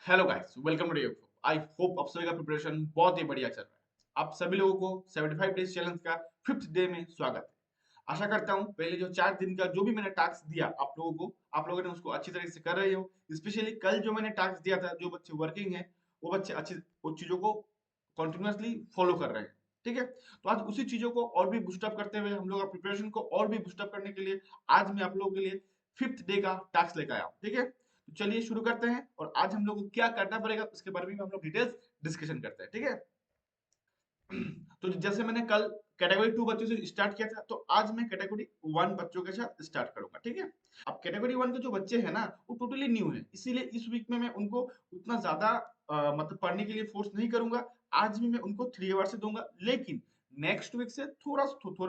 Hello guys, welcome to your I hope आप सभी का प्रिपरेशन बहुत ही बढ़िया चल रहा है। आप सभी लोगों को 75 डेज चैलेंज का फिफ्थ डे में स्वागत है। आशा करता हूँ पहले जो 4 दिन का जो भी मैंने टास्क दिया आप लोगों को, आप लोगों ने उसको अच्छी तरह से कर रहे हो। स्पेशली कल जो मैंने टास्क दिया था, जो बच्चे वर्किंग हैं वो बच्चे अच्छी वो चीजों को कंटिन्यूअसली फॉलो कर रहे हैं। ठीक है, तो आज उसी चीजों को और भी बूस्टअप करते हुए, हम लोग प्रिपरेशन को और भी बूस्टअप करने के लिए आज मैं आप लोगों के लिए फिफ्थ डे का टास्क लेकर आया हूँ। ठीक है, तो चलिए शुरू करते हैं और आज हम लोग को क्या करना पड़ेगा उसके बारे में हम लोग डिटेल्स डिस्कशन करते हैं। ठीक है, तो जैसे मैंने कल कैटेगरी 2 बच्चों से स्टार्ट किया था, तो आज मैं कैटेगरी 1 बच्चों के साथ स्टार्ट करूंगा। ठीक है, अब कैटेगरी 1 के जो बच्चे हैं ना, वो टोटली न्यू है, इसीलिए इस वीक में मैं उनको उतना ज्यादा मतलब पढ़ने के लिए फोर्स नहीं करूंगा। आज भी मैं उनको 3 आवर से दूंगा, लेकिन नेक्स्ट वीक से थोड़ा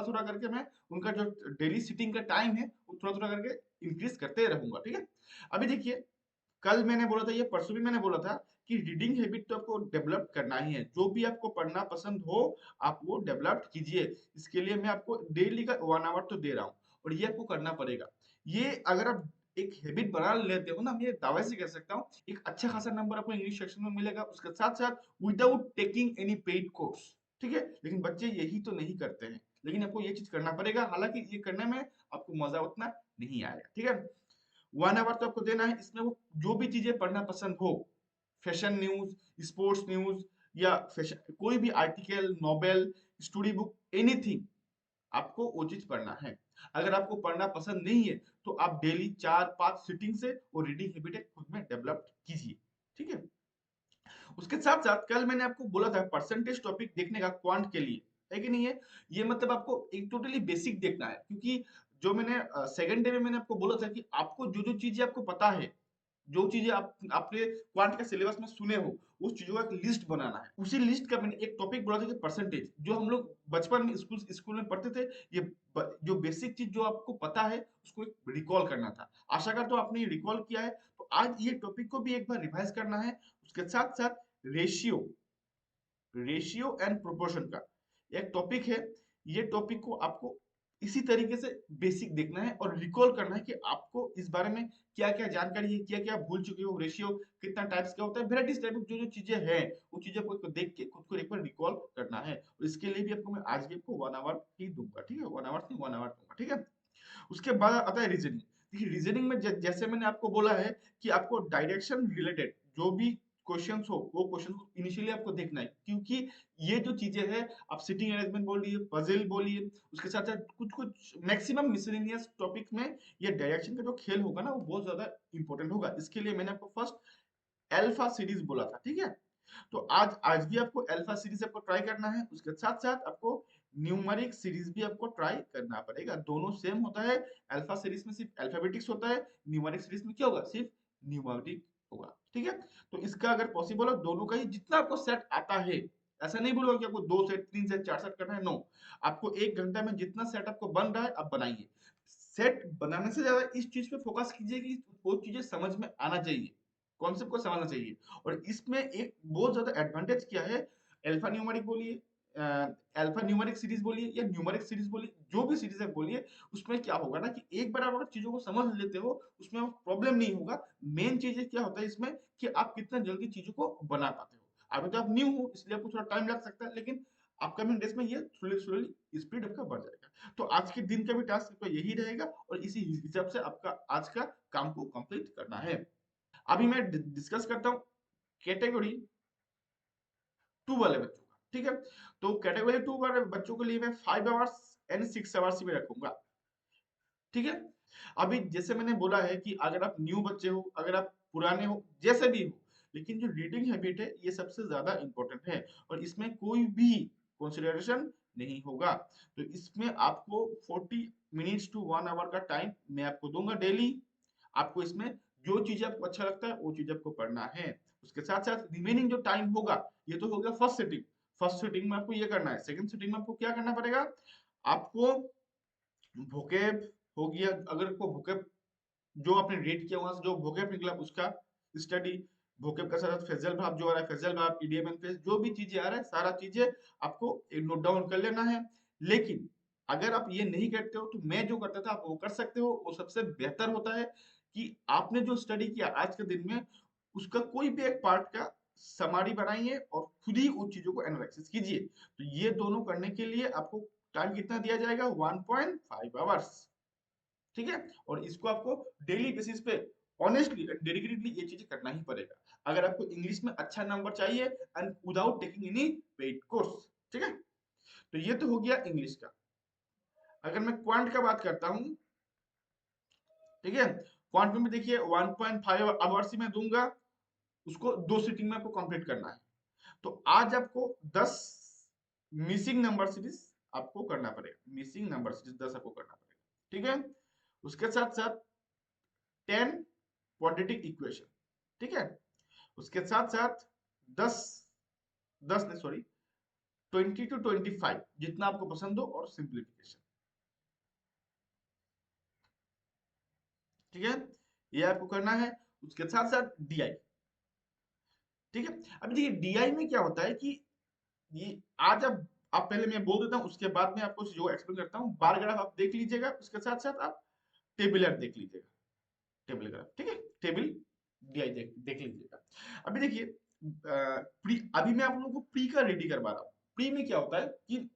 थोड़ा करके मैं उनका जो डेली सिटिंग का टाइम है वो थोड़ा थोड़ा करके इंक्रीज करते रहूंगा। ठीक है, अभी देखिए, कल मैंने बोला था, ये परसों भी मैंने बोला था कि रीडिंग हैबिट तो आपको डेवलप करना ही है। जो भी आपको पढ़ना पसंद हो आप वो डेवलप कीजिए। इसके लिए मैं आपको डेली का 1 आवर तो दे रहा हूँ और ये आपको करना पड़ेगा। ये अगर आप एक हैबिट बना लेते हो ना, मैं दावे से कह सकता हूँ एक अच्छा खासा नंबर आपको इंग्लिश सेक्शन में मिलेगा, उसके साथ साथ without taking any paid course. ठीक है, लेकिन बच्चे यही तो नहीं करते हैं, लेकिन आपको ये चीज करना पड़ेगा। हालांकि ये करने में आपको मजा उतना नहीं आएगा। ठीक है, 1 आवर तो आपको देना है, इसमें वो जो भी चीजें पढ़ना पसंद हो, फैशन न्यूज, स्पोर्ट्स न्यूज, या फैशन कोई भी article, novel, story book, anything, आपको वो चीज पढ़ना है। अगर आपको पढ़ना पसंद नहीं है तो आप डेली 4-5 सिटिंग से वो रीडिंग हैबिट खुद में डेवलप कीजिए। ठीक है, उसके साथ साथ कल मैंने आपको बोला था परसेंटेज टॉपिक देखने का क्वांट के लिए, है कि नहीं है? ये मतलब आपको एक टोटली बेसिक देखना है, क्योंकि जो मैंने सेकंड डे में मैंने आपको बोला था कि आपको जो जो चीजें आपको पता है, जो चीजें आप आपने क्वांट के सिलेबस में सुने हो, उस चीजों का एक लिस्ट बनाना है। उसी लिस्ट का मैंने एक टॉपिक बोला था कि परसेंटेज, जो हम लोग बचपन में स्कूल स्कूल में पढ़ते थे। ये जो बेसिक चीज जो आपको पता है उसको एक रिकॉल करना था। आशा करता हूँ आपने ये रिकॉल किया है, तो आज ये टॉपिक को भी एक बार रिवाइज करना है। उसके साथ साथ रेशियो रेशियो एंड प्रोपोर्शन का एक टॉपिक है। ये टॉपिक को आपको इसी तरीके से बेसिक देखना है और रिकॉल करना है कि आपको इस बारे में क्या क्या जानकारी है, क्या क्या भूल चुके हो, रेशियो कितना टाइप्स का होता है, वेराइटीज टाइप जो जो चीजें हैं वो चीजें को देख के खुद को एक बार रिकॉल करना है। और इसके लिए भी आपको मैं आज भी आपको 1 आवर ही दूंगा। ठीक है, 1 आवर नहीं 1 आवर दूंगा। ठीक है, उसके बाद आता है रीजनिंग। देखिए, रीजनिंग में जैसे मैंने आपको बोला है कि आपको डायरेक्शन रिलेटेड जो भी क्वेश्चंस हो वो क्वेश्चन को इनिशियली आपको देखना है, क्योंकि ये जो चीजें हैं, आप सिटिंग अरेंजमेंट बोलिए, पजल बोलिए, उसके साथ साथ कुछ कुछ मैक्सिमम मिसलेनियस टॉपिक में ये डायरेक्शन का जो खेल होगा ना वो बहुत ज्यादा इंपॉर्टेंट होगा। इसके लिए मैंने आपको फर्स्ट अल्फा सीरीज बोला था। ठीक है, तो आज आज भी आपको अल्फा सीरीज आपको ट्राई करना है। उसके साथ साथ आपको न्यूमेरिक सीरीज भी आपको ट्राई करना पड़ेगा। दोनों सेम होता है, अल्फा सीरीज में सिर्फ अल्फाबेटिक्स होता है, न्यूमेरिक सीरीज में क्या होगा, सिर्फ न्यूमेरिक होगा। ठीक है, तो इसका अगर पॉसिबल हो दोनों का ही जितना आपको सेट आता है, ऐसा नहीं बोलूंगा कि आपको 2 सेट 3 सेट 4 सेट करना है, नो। आपको 1 घंटा में जितना सेट आपको बन रहा है आप बनाइए। सेट बनाने से ज्यादा इस चीज पे फोकस कीजिए कि वो चीजें समझ में आना चाहिए, कॉन्सेप्ट को समझना चाहिए। और इसमें एक बहुत ज्यादा एडवांटेज क्या है, अल्फा न्यूमेरिक बोलिए, अल्फा न्यूमेरिक सीरीज बोलिए या न्यूमेरिक सीरीज बोलिए, जो भी सीरीज है बोलिए, उसमें क्या होगा ना कि एक बार आप अगर चीजों को समझ लेते हो उसमें प्रॉब्लम नहीं होगा। मेन चीज क्या होता है इसमें कि आप कितना जल्दी चीजों को बना पाते हो। अभी तो आप न्यू हो इसलिए आपको थोड़ा टाइम लग सकता है, लेकिन अपकमिंग डेज में ये स्लोली स्लोली स्पीड आपका बढ़ जाएगा। तो आज के दिन का भी टास्क आपका यही रहेगा और इसी हिसाब से आपका आज का काम को कंप्लीट करना है। अभी मैं डिस्कस करता हूँ कैटेगरी 2 वाले बच्चों का। ठीक है, तो कैटेगरी 2 वाले बच्चों के लिए मैं 5 आवर्स एंड 6 आवर्स भी रखूंगा। ठीक है, अभी जैसे मैंने बोला है कि अगर आप न्यू बच्चे हो, अगर आप पुराने हो, जैसे भी हो, लेकिन जो रीडिंग हैबिट है ये सबसे ज्यादा इंपॉर्टेंट है और इसमें कोई भी कंसिडरेशन नहीं होगा। तो इसमें आपको 40 मिनट्स टू 1 आवर का टाइम मैं आपको दूंगा डेली। आपको इसमें जो चीज आपको अच्छा लगता है वो चीज आपको पढ़ना है। उसके साथ साथ रिमेनिंग जो टाइम होगा, ये तो हो गया फर्स्ट सिटिंग। फर्स्ट सिटिंग में आपको ये करना है, सेकंड सिटिंग में आपको क्या करना पड़ेगा, आपको वोकेब हो गया, अगर आपको वोकेब जो आपने रीड किया वहां से जो वोकेब निकला उसका स्टडी, वोकेब का साथ फेजल भाब जो आ रहा है, फेजल भाब, ईडीएम एंड फेज, जो भी चीजें आ रहा है सारा चीजें आपको एक नोट डाउन कर लेना है। लेकिन अगर आप ये नहीं करते हो तो मैं जो करता था आप वो कर सकते हो, वो सबसे बेहतर होता है कि आपने जो स्टडी किया आज के दिन में उसका कोई भी एक पार्ट का समरी बनाइए और खुद ही उन चीजों को एनालिसिस कीजिए। तो ये दोनों करने के लिए आपको टाइम कितना दिया जाएगा, 1.5 आवर्स। ठीक है, और इसको आपको डेली बेसिस पे ऑनेस्टली डेडिकेटली ये चीजें करना ही पड़ेगा अगर आपको इंग्लिश में अच्छा नंबर चाहिए and without taking any paid course. ठीक है, तो ये तो हो गया इंग्लिश का। अगर मैं क्वांट का बात करता हूँ, ठीक है, क्वांट में देखिए 1.5 आवर्स ही मैं दूंगा, उसको 2 सीटिंग में आपको कंप्लीट करना है। तो आज आपको 10 मिसिंग नंबर सीरीज आपको करना पड़ेगा, मिसिंग नंबर सीरीज 10 आपको करना पड़ेगा। ठीक है, उसके साथ साथ 10 क्वाड्रेटिक इक्वेशन। ठीक है, उसके साथ साथ 10 10 नहीं सॉरी 20 to 25 जितना आपको पसंद हो, और सिंप्लीफिकेशन। ठीक है, ये आपको करना है। उसके साथ साथ डीआई। ठीक है, अभी देखिए डीआई में क्या होता है कि ये आज आप पहले मैं बोल देता हूँ, उसके बाद में आपको जो एक्सप्लेन करता हूँ। बार ग्राफ आप देख लीजिएगा, उसके साथ साथ आप टेबुलर देख लीजिएगा, टेबल ग्राफ। ठीक है, टेबल डीआई देख लीजिएगा। अभी देखिए प्री, अभी मैं आप लोगों को प्री का रेडी करवा रहा हूँ। प्री में क्या होता है कि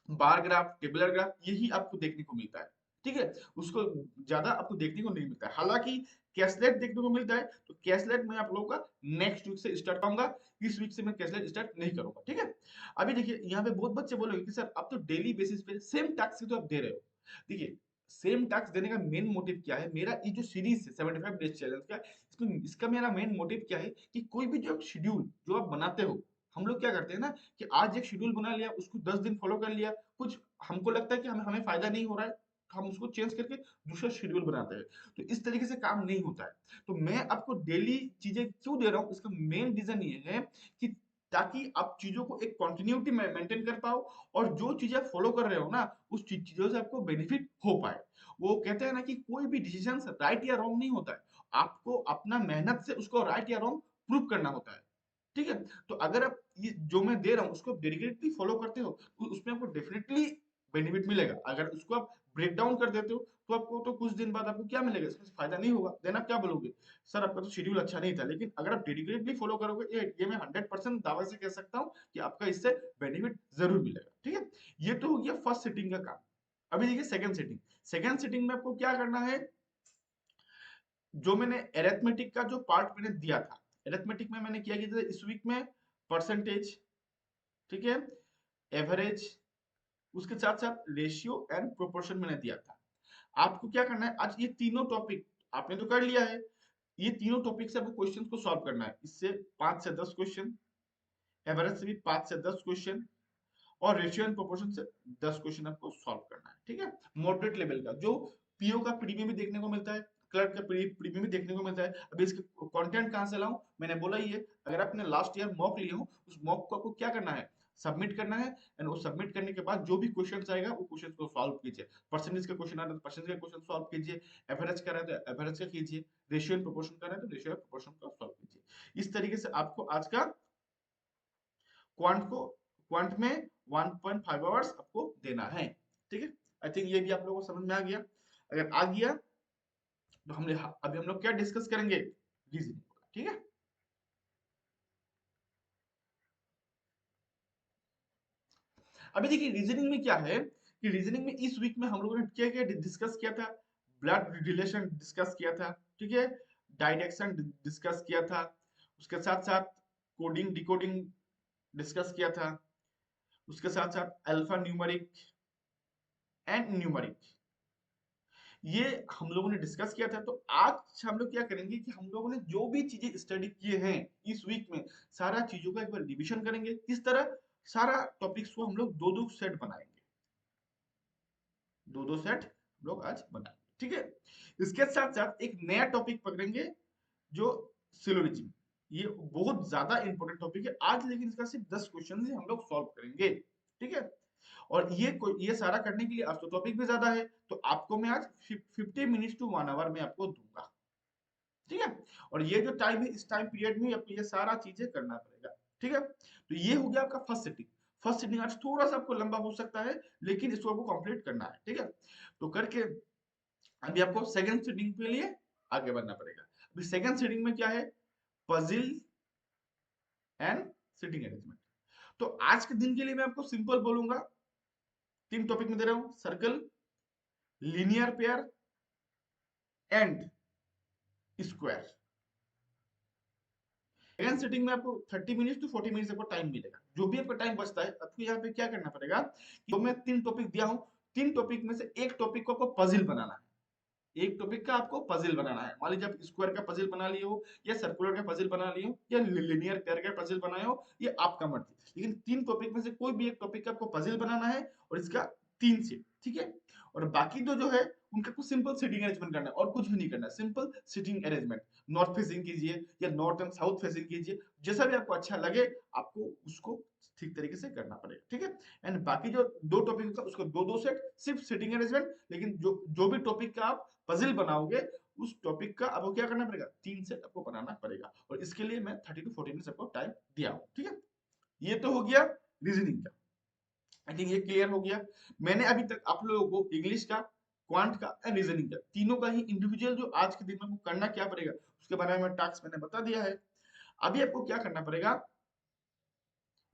बार ग्राफ, टेबुलर ग्राफ, यही आपको देखने को मिलता है। ठीक है, उसको ज्यादा आपको देखने को नहीं मिलता है। हालांकि कैसलेट देखने को मिलता है, तो कैसलेट मैं आप लोगों का नेक्स्ट वीक से स्टार्ट करूंगा। इस वीक से मैं कैसलेट स्टार्ट नहीं करूंगा। ठीक है, अभी देखिए यहाँ पे बहुत बच्चे बोलोगे कि सर आप तो डेली बेसिस पे सेम टास्क तो आप दे रहे हो। देखिए सेम टास्क देने का मेन मोटिव क्या है, मेरा ये जो सीरीज है 75 डेज चैलेंज का, इसमें इसका मेरा मेन मोटिव क्या है कि कोई भी जो शेड्यूल जो आप बनाते हो, हम लोग क्या करते हैं ना कि आज एक शेड्यूल बना लिया, उसको 10 दिन फॉलो कर लिया, कुछ हमको लगता है कि हमें हमें फायदा नहीं हो रहा है, तो हम उसको चेंज करके दूसरा शेड्यूल बनाते हैं। तो इस तरीके से काम नहीं होता है। तो मैं आपको डेली चीजें क्यों दे रहा हूँ, इसका मेन रीजन ये है कि ताकि आप चीजों को एक कंटिन्यूटी में मेंटेन कर पाओ, और जो चीजें आप फॉलो कर रहे हो ना, उस चीजों से आपको बेनिफिट हो पाए। वो कहते हैं ना कि कोई भी डिसीजन राइट या रॉन्ग नहीं होता है, आपको अपना मेहनत से उसको राइट या रॉन्ग प्रूव करना होता है। ठीक है, तो अगर आप ये जो मैं दे रहा हूँ उसको डेडिकेटली फॉलो करते हो, तो उसमें आपको डेफिनेटली बेनिफिट मिलेगा। अगर उसको आप ब्रेक डाउन कर देते हो, तो आपको तो कुछ दिन बाद आपको क्या मिलेगा, इसमें फायदा नहीं होगा। देन आप क्या बोलोगे, सर आपका तो शेड्यूल अच्छा नहीं था। लेकिन अगर आप डेडिकेटली फॉलो करोगे, ये मैं 100% दावा से कह सकता हूँ कि आपका इससे बेनिफिट जरूर मिलेगा। ठीक है, ये तो हो गया फर्स्ट सेटिंग का काम। अभी देखिए सेकंड सेटिंग। सेकंड सेटिंग में आपको क्या करना है, जो मैंने एरिथमेटिक का जो पार्ट मैंने दिया था, एरिथमेटिक में मैंने क्या किया था इस वीक में, परसेंटेज, ठीक है, एवरेज, उसके साथ साथ रेशियो एंड प्रोपोर्शन मैंने दिया था। आपको क्या करना है, आज ये तीनों टॉपिक आपने तो कर लिया है, ये तीनों टॉपिक से आपको क्वेश्चंस को सॉल्व करना है। इससे 5 से 10 क्वेश्चन, एवरेज से भी 5 से 10 क्वेश्चन, और रेशियो एंड प्रोपोर्शन से 10 क्वेश्चन आपको सॉल्व करना है। ठीक है, मॉडरेट लेवल का जो पीओ का पीडी में भी देखने को मिलता है, क्लर्क का पीडी में भी देखने को मिलता है। अभी इसके कंटेंट कहां से लाऊं, मैंने बोला ही है, अगर आपने लास्ट ईयर मॉक लिए हो, उस मॉक को आपको क्या करना है, सबमिट करना है। एंड वो सबमिट करने के बाद जो भी क्वेश्चन आएगा, वो क्वेश्चन को सॉल्व कीजिए। परसेंटेज का क्वेश्चन आ रहा है तो परसेंटेज का क्वेश्चन सॉल्व कीजिए, एवरेज कर रहा है तो एवरेज का कीजिए, रेशियो एंड प्रोपोर्शन कर रहा है तो रेशियो एंड प्रोपोर्शन का सॉल्व कीजिए। इस तरीके से आपको आज का क्वांट में 1.5 आवर्स आपको देना है। ठीक है, आई थिंक ये भी आप लोगों को समझ में आ गया। अगर आ गया तो हमने अभी हम लोग क्या डिस्कस करेंगे, रीजनिंग। ठीक है, अभी देखिए रीजनिंग में क्या है कि रीजनिंग में इस वीक में हम लोगों ने क्या क्या डिस्कस किया था, ब्लड रिलेशन डिस्कस किया था, ठीक है, डायरेक्शन डिस्कस किया था, उसके साथ साथ कोडिंग डिकोडिंग डिस्कस किया था, उसके साथ साथ अल्फा न्यूमेरिक एंड न्यूमेरिक, ये हम लोगों ने डिस्कस किया था। तो आज हम लोग क्या करेंगे कि हम लोगों ने जो भी चीजें स्टडी किए हैं इस वीक में, सारा चीजों का एक बार रिवीजन करेंगे। किस तरह, सारा टॉपिक्स को हम लोग दो दो सेट बनाएंगे, दो दो सेट हम लोग आज बनाएंगे। ठीक है, इसके साथ साथ एक नया टॉपिक पकड़ेंगे जो सिलोजिज्म, ये बहुत ज्यादा इंपॉर्टेंट टॉपिक है आज, लेकिन इसका सिर्फ 10 क्वेश्चन ही हम लोग सॉल्व करेंगे। ठीक है, और ये सारा करने के लिए आज तो टॉपिक भी ज्यादा है, तो आपको मैं आज 50 मिनट्स टू 1 आवर में आपको दूंगा। ठीक है, और ये जो टाइम है, इस टाइम पीरियड में आपको ये सारा चीजें करना पड़ेगा। ठीक है, तो ये हो गया आपका फर्स्ट सिटिंग। फर्स्ट सिटिंग आज थोड़ा सा आपको लंबा हो सकता है, लेकिन इसको आपको कंप्लीट करना है। ठीक है, तो करके अभी आपको सेकंड सिटिंग के लिए आगे बढ़ना पड़ेगा। अभी सेकंड सिटिंग में क्या है, पजल एंड सिटिंग अरेंजमेंट। तो आज के दिन के लिए मैं आपको सिंपल बोलूंगा, 3 टॉपिक में दे रहा हूं, circle, linear pair and square. Again setting में आपको 30 मिनट टू 40 मिनट आपको टाइम मिलेगा। जो भी आपका टाइम बचता है आपको यहाँ पे क्या करना पड़ेगा, तो मैं 3 टॉपिक दिया हूँ, 3 टॉपिक में से एक टॉपिक को आपको पजल बनाना है। एक टॉपिक का आपको पजल बनाना है। मान लीजिए आप स्क्वायर का पजल बना लिए हो, या सर्कुलर का पजल बना लिए हो, या लिनियर पेयर का पजल बनाए हो, ये आपका मर्जी। लेकिन 3 टॉपिक में से कोई भी एक टॉपिक का आपको पजल बनाना है, और इसका 3 सेट, ठीक है। और बाकी दो जो है उनका कुछ सिंपल सिटिंग अरेंजमेंट करना है, और कुछ भी नहीं करना है, simple sitting arrangement. North facing कीजिए या नॉर्थ एंड साउथ फेसिंग कीजिए, जैसा भी आपको अच्छा लगे आपको उसको ठीक तरीके से करना पड़ेगा, ठीक है। एंड बाकी जो 2 टॉपिक होगा उसको 2-2 सेट सिर्फ सिटिंग अरेंजमेंट। लेकिन जो जो भी टॉपिक का आप पजल बनाओगे उस टॉपिक का आपको क्या करना पड़ेगा, 3 सेट आपको बनाना पड़ेगा। और इसके लिए मैं 30 टू 40 मिनट आपको टाइम दिया हूं, ठीक है। ये तो हो गया रीजनिंग का, आई थिंक ये क्लियर हो गया। मैंने अभी तक आप लोगों को इंग्लिश का, क्वांट का एंड रीजनिंग का, तीनों का ही इंडिविजुअल जो आज के दिन में आपको करना क्या पड़ेगा उसके बारे में टास्क मैंने बता दिया है। अभी आपको क्या करना पड़ेगा,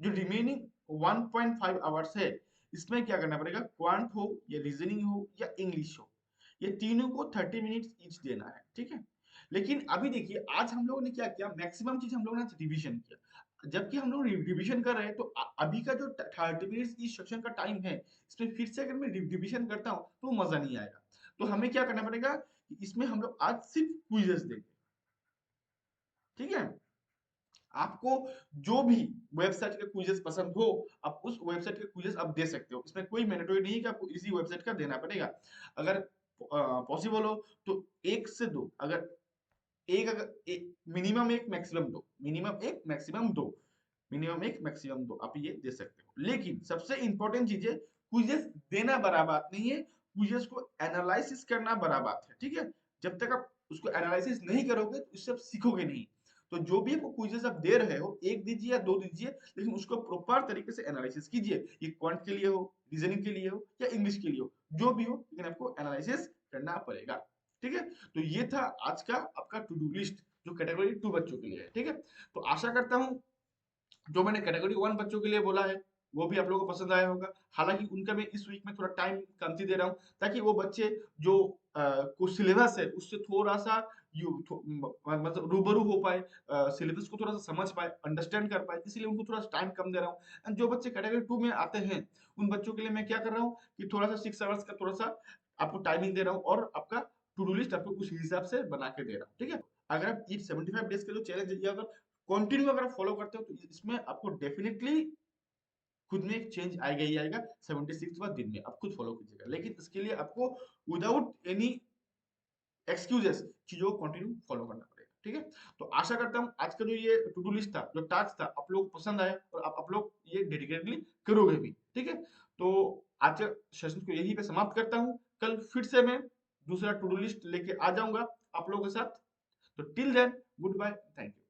जो रिमेनिंग 1.5 आवर्स है इसमें क्या करना पड़ेगा, क्वांट हो या रीजनिंग हो या इंग्लिश हो, ये तीनों को 30 मिनट्स ईच देना है, ठीक है। लेकिन अभी देखिए आज हम लोगों ने क्या किया, मैक्सिमम चीज हम लोगों ने रिवीजन किया। जबकि हम लोग रिवीजन कर रहे हैं, तो अभी का जो 30 मिनट्स इस सेक्शन का टाइम है, इसमें फिर से अगर मैं रिवीजन करता हूँ तो मजा नहीं आएगा। तो हमें क्या करना पड़ेगा कि इसमें हम लोग आज सिर्फ क्विजेस देंगे, ठीक है। आपको जो भी वेबसाइट के क्विजेस पसंद हो, आप उस वेबसाइट के क्विजेस आप दे सकते हो। इसमें कोई मैंडेटरी नहीं है कि आपको इसी वेबसाइट का देना पड़ेगा। अगर पॉसिबल हो तो 1 से 2, अगर एक, अगर minimum 1 maximum 2, minimum 1 maximum 2, minimum 1 maximum 2 आप ये दे सकते हो। लेकिन सबसे इंपॉर्टेंट चीज है, क्विजेस देना बड़ा बात नहीं है, क्विजेस को एनालिसिस करना बड़ा बात है, ठीक है। जब तक आप उसको एनालिसिस नहीं करोगे तो इससे आप सीखोगे नहीं। तो जो भी आपको क्विजेस आप दे रहे हो, एक दीजिए या 2 दीजिए, लेकिन उसको प्रॉपर तरीके से एनालिसिस कीजिए। ये क्वांट के लिए हो, रीजनिंग के लिए हो या इंग्लिश के लिए हो, जो भी हो, लेकिन आपको एनालिसिस करना पड़ेगा, ठीक है। तो ये था आज का आपका टू डू लिस्ट जो कैटेगरी 2 बच्चों के लिए है, ठीक है। तो आशा करता हूँ जो मैंने कैटेगरी 1 बच्चों के लिए बोला है वो भी आप लोगों को पसंद आया होगा। हालांकि उनका मैं इस वीक में थोड़ा टाइम कमती दे रहा हूँ, ताकि वो बच्चे जो कुछ सिलेबस है उससे थोड़ा सा मतलब रूबरू हो पाए, सिलेबस को थोड़ा सा समझ पाए, अंडरस्टैंड कर पाए, इसलिए उनको थोड़ा टाइम कम दे रहा हूँ। एंड जो बच्चे कैटेगरी 2 में आते हैं उन बच्चों के लिए मैं क्या कर रहा हूँ कि थोड़ा सा 6 आवर्स का थोड़ा सा आपको टाइमिंग दे रहा हूँ, और आपका टू डू लिस्ट आपको उस हिसाब से बना के दे रहा हूँ, ठीक है। अगर आप ये 75 डेज का जो चैलेंज है, ये अगर कंटिन्यू अगर फॉलो करते हो तो इसमें आपको डेफिनेटली खुद में एक चेंज आएगा ही आएगा। 76वां दिन में आप खुद फॉलो कीजिएगा, लेकिन इसके लिए आपको विदाउट एनी एक्सक्यूजेस चीजों को कंटिन्यू फॉलो करना पड़ेगा, ठीक है। तो आशा करता हूँ आज का जो ये टू डू लिस्ट था, जो टास्क था, आप लोग को पसंद आया और आप लोग ये डेडिकेटली करोगे भी, ठीक है। तो आज के सेशन को यहीं पे समाप्त करता हूँ। कल फिर से मैं दूसरा टू डू लिस्ट लेके आ जाऊंगा आप लोगों के साथ। तो till then goodbye, thank you.